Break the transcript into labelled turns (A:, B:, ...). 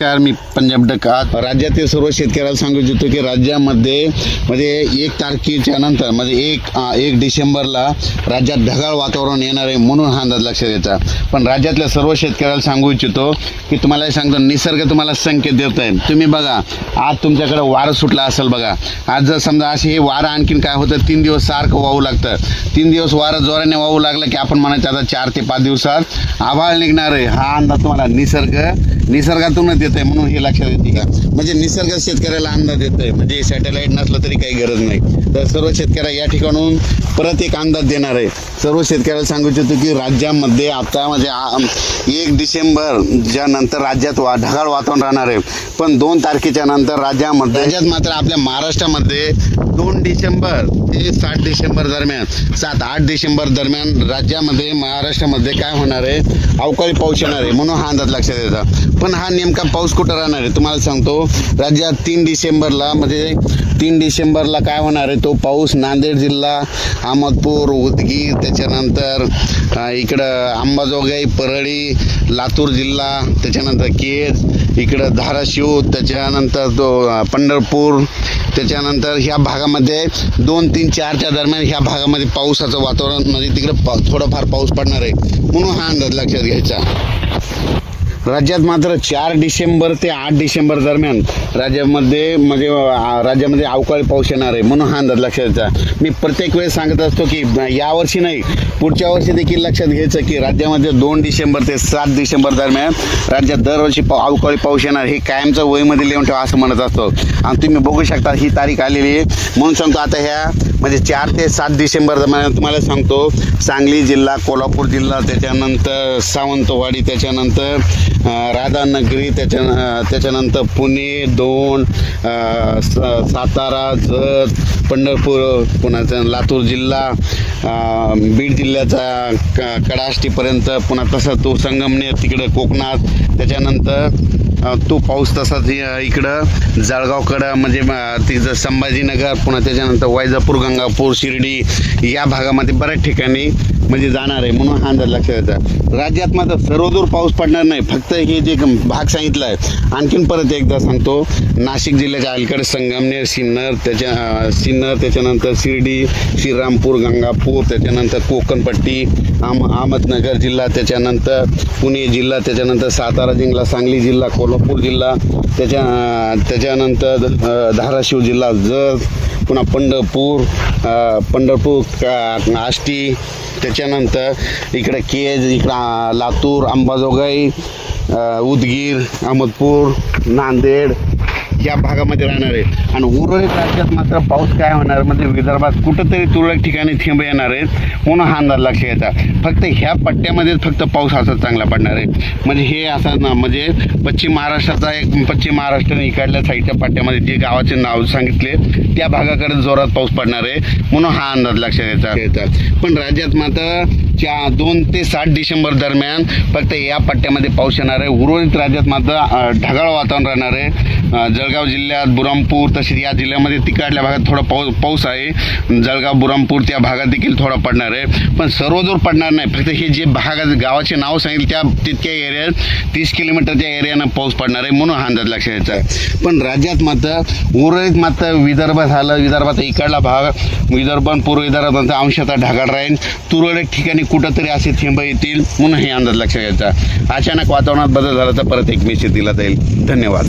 A: मी Punjab duck आज राज्यातील सर्व शेतकऱ्याला सांगू इच्छितो की राज्यामध्ये म्हणजे 1 तारखेच्या नंतर म्हणजे एक डिसेंबरला राज्यात ढगाळ वातावरण येणार आहे म्हणून हा अंदाज लक्षात घ्यायचा। पण राज्यातल्या सर्व शेतकऱ्याला सांगू इच्छितो की तुम्हाला सांगतो निसर्ग तुम्हाला संकेत देत आहे। तुम्ही बघा आज तुमच्याकडे वारं सुटला असेल बघा। आज जर समजा असे हे वारं आणखीन काय होतं 3 दिवस सारखं वाहू लागतं। 3 दिवस वारं जोराने वाहू लागलं की आपण म्हणायचं आता 4 ते 5 दिवसात आभाळ निघणार आहे। हा अंदाज तुम्हाला निसर्गातूनच येत आहे म्हणून हे लक्षात येते का। म्हणजे निसर्ग शेतकऱ्याला अंदाज देत आहे म्हणजे सॅटेलाइट नसलं तरी काही गरज नाही। तर सर्व शेतकऱ्या या ठिकाणून परत एक अंदाज देणार आहे। सर्व शेतकऱ्याला सांगू इच्छितो की राज्यामध्ये आता म्हणजे 1 डिसेंबरच्या नंतर राज्यात ढगाळ वातावरण राहणार आहे। पण 2 तारखेच्या नंतर राज्यात मात्र आपल्या महाराष्ट्रामध्ये 2 डिसेंबर ते 7 डिसेंबर दरम्यान 7-8 डिसेंबर दरम्यान राज्यामध्ये महाराष्ट्रामध्ये काय होणार आहे अवकाळी पाऊस येणार आहे म्हणून हा अंदाज लक्षात येतो। पण हा नेमका पाऊस कुठं राहणार आहे तुम्हाला सांगतो। राज्यात 3 डिसेंबरला म्हणजे 3 डिसेंबरला काय होणार आहे तो पाऊस नांदेड जिल्हा, अहमदपूर, उदगीर, त्याच्यानंतर इकडं अंबाजोगाई, परळी, लातूर जिल्हा, त्याच्यानंतर केज, इकडं धाराशिव, त्याच्यानंतर तो पंढरपूर, त्याच्यानंतर ह्या भागामध्ये 2, 3, 4च्या दरम्यान ह्या भागामध्ये पावसाचं वातावरण म्हणजे तिकडे थोडाफार पाऊस पडणार आहे म्हणून हा अंदाज लक्षात घ्यायचा। राज्यात मात्र 4 डिसेंबर ते 8 डिसेंबर दरम्यान राज्यामध्ये अवकाळी पाऊस येणार आहे म्हणून हा अंदाज लक्षात घ्यायचा। मी प्रत्येक वेळेस सांगत असतो की यावर्षी नाही पुढच्या वर्षी देखील लक्षात घ्यायचं की राज्यामध्ये 2 डिसेंबर ते 7 डिसेंबर दरम्यान राज्यात दरवर्षी अवकाळी पाऊस येणार हे कायमचं वहीमध्ये लिहून ठेवा असं म्हणत असतो। आणि तुम्ही बघू शकता ही तारीख आलेली आहे म्हणून सांगतो आता ह्या म्हणजे 4 ते 7 डिसेंबर दरम्यान तुम्हाला सांगतो सांगली जिल्हा, कोल्हापूर जिल्हा, त्याच्यानंतर सावंतवाडी, त्याच्यानंतर राधानगरी, त्याच्यानंतर पुणे 2, सातारा, जत, पंढरपूर, पुन्हा लातूर जिल्हा, बीड जिल्ह्याचा कडाष्टीपर्यंत, पुन्हा तसं तो संगमनेर तिकडे कोकणात, त्याच्यानंतर तो पाऊस तसाच इकडं जळगावकडं म्हणजे तिथं संभाजीनगर, पुन्हा त्याच्यानंतर वैजापूर, गंगापूर, शिर्डी या भागामध्ये बऱ्याच ठिकाणी म्हणजे जाणार आहे म्हणून हा अंदाज लक्षात घ्यायचा। राज्यात मात्र सर्वदूर पाऊस पडणार नाही फक्त हे जे भाग सांगितला आहे आणखीन परत एकदा सांगतो नाशिक जिल्ह्याच्या अलीकडे संगमनेर, सिन्नर, त्याच्यानंतर शिर्डी, श्रीरामपूर, गंगापूर, त्याच्यानंतर कोकणपट्टी, अहमदनगर जिल्हा, त्याच्यानंतर पुणे जिल्हा, त्याच्यानंतर सातारा जिल्हा, सांगली जिल्हा, कोल्हापूर जिल्हा, त्याच्यानंतर धाराशिव जिल्हा, जत, पुन्हा पंढरपूर, आष्टी, त्याच्यानंतर इकडे केज, इकडं लातूर, अंबाजोगाई, उदगीर, अहमदपूर, नांदेड या भागामध्ये राहणार आहे। आणि उर्वरित राज्यात मात्र पाऊस काय होणार म्हणजे विदर्भात कुठंतरी तुरळक ठिकाणी थेंब येणार आहेत म्हणून हा अंदाज लक्षात घ्यायचा। फक्त ह्या पट्ट्यामध्येच फक्त पाऊस असा चांगला पडणार आहे म्हणजे हे असं ना म्हणजे पश्चिम महाराष्ट्राने इकडल्या साईडच्या पट्ट्यामध्ये जे गावाचे नाव सांगितले त्या भागाकडे जोरात पाऊस पडणार आहे म्हणून हा अंदाज लक्षात घ्यायचा। पण राज्यात मात्र 2 ते 7 डिसेंबर दरम्यान फक्त या पट्ट्यामध्ये पाऊस येणार आहे। उर्वरित राज्यात मात्र ढगाळ वातावरण राहणार आहे। जळगाव जिल्ह्यात, बुरामपूर तसेच या जिल्ह्यामध्ये तिकडल्या भागात थोडा पाऊस आहे। जळगाव, बुरामपूर त्या भागात देखील थोडा पडणार आहे पण सर्वदूर पडणार नाही। फक्त हे जे गावाचे नाव सांगितले त्या तितक्या एरियात 30 किलोमीटरच्या एरियानं पाऊस पडणार आहे म्हणून हा अंदाज लक्षात घ्यायचा आहे। पण राज्यात मात्र उर्वरित मात्र विदर्भ झालं, विदर्भात इकडला भाग विदर्भ पूर्व विदर्भात अंशतः ढगाळ राहील। तुरळक ठिकाणी कुठंतरी असे थेंब येतील म्हणून हे अंदाज लक्षात घ्यायचा। अचानक वातावरणात बदल झाला तर परत एक मेसेज दिला जाईल। धन्यवाद।